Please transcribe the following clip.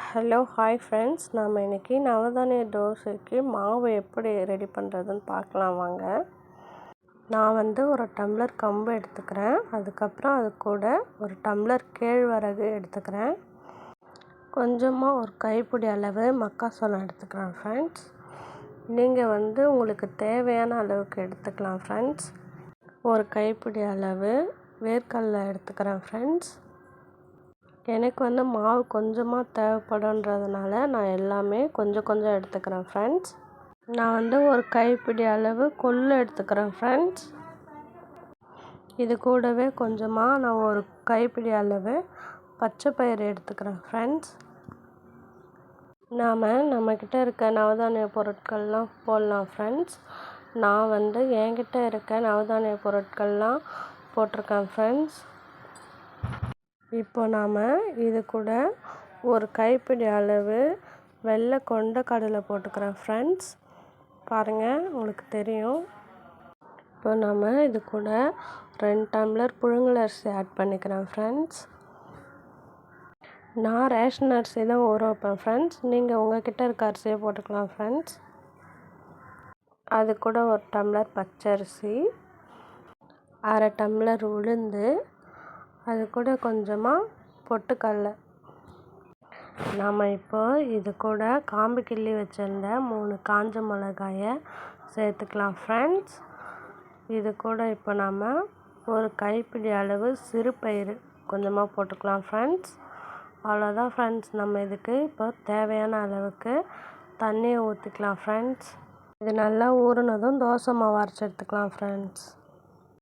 Hello hi friends, நம்ம இன்றைக்கி நவதானிய தோசைக்கு மாவு எப்படி ரெடி பண்ணுறதுன்னு பார்க்கலாம் வாங்க. நான் ஒரு டம்ளர் கம்பு எடுத்துக்கிறேன். அதுக்கப்புறம் அது கூட ஒரு டம்ளர் கேழ்வரகு எடுத்துக்கிறேன். கொஞ்சமாக ஒரு கைப்பிடி அளவு மக்காசோளம் எடுத்துக்கிறேன் ஃப்ரெண்ட்ஸ். நீங்கள் உங்களுக்கு தேவையான அளவுக்கு எடுத்துக்கலாம் ஃப்ரெண்ட்ஸ். ஒரு கைப்பிடி அளவு வேர்க்கடலை எடுத்துக்கிறேன் ஃப்ரெண்ட்ஸ். எனக்கு மாவு கொஞ்சமாக தேவைப்படுன்றதுனால நான் எல்லாமே கொஞ்சம் கொஞ்சம் எடுத்துக்கிறேன் ஃப்ரெண்ட்ஸ். நான் ஒரு கைப்பிடி அளவு கொள்ளு எடுத்துக்கிறேன் ஃப்ரெண்ட்ஸ். இது கூடவே கொஞ்சமாக நான் ஒரு கைப்பிடி அளவு பச்சை பயிறு எடுத்துக்கிறேன் ஃப்ரெண்ட்ஸ். நம்மக்கிட்ட இருக்க நவதானிய பொருட்கள்லாம் போடலாம் ஃப்ரெண்ட்ஸ். நான் என்கிட்ட இருக்க நவதானிய பொருட்கள்லாம் போட்டிருக்கேன் ஃப்ரெண்ட்ஸ். இப்போ நாம் இது கூட ஒரு கைப்பிடி அளவு வெள்ளை கொண்ட கடலை போட்டுக்கிறேன் ஃப்ரெண்ட்ஸ். பாருங்கள், உங்களுக்கு தெரியும். இப்போ நாம் இது கூட 2 டம்ளர் புழுங்கல் அரிசி ஆட் பண்ணிக்கிறேன் ஃப்ரெண்ட்ஸ். நான் ரேஷன் அரிசி தான் ஊற வைப்பேன் ஃப்ரெண்ட்ஸ். நீங்கள் உங்கள்கிட்ட இருக்க அரிசியை போட்டுக்கலாம் ஃப்ரெண்ட்ஸ். அது கூட ஒரு டம்ளர் பச்சரிசி, அரை டம்ளர் உளுந்து, அது கூட கொஞ்சமாக பொட்டுக்கடலை. நாம் இப்போ இது கூட காம்பு கிள்ளி வச்சுருந்த 3 காஞ்ச மிளகாயை சேர்த்துக்கலாம் ஃப்ரெண்ட்ஸ். இது கூட இப்போ நாம் ஒரு கைப்பிடி அளவு சிறு பயிறு கொஞ்சமாக போட்டுக்கலாம் ஃப்ரெண்ட்ஸ். அவ்வளோதான் ஃப்ரெண்ட்ஸ். நம்ம இதுக்கு இப்போ தேவையான அளவுக்கு தண்ணியை ஊற்றிக்கலாம் ஃப்ரெண்ட்ஸ். இது நல்லா ஊறினதும் தோசை மாவு அரைச்சி எடுத்துக்கலாம் ஃப்ரெண்ட்ஸ்.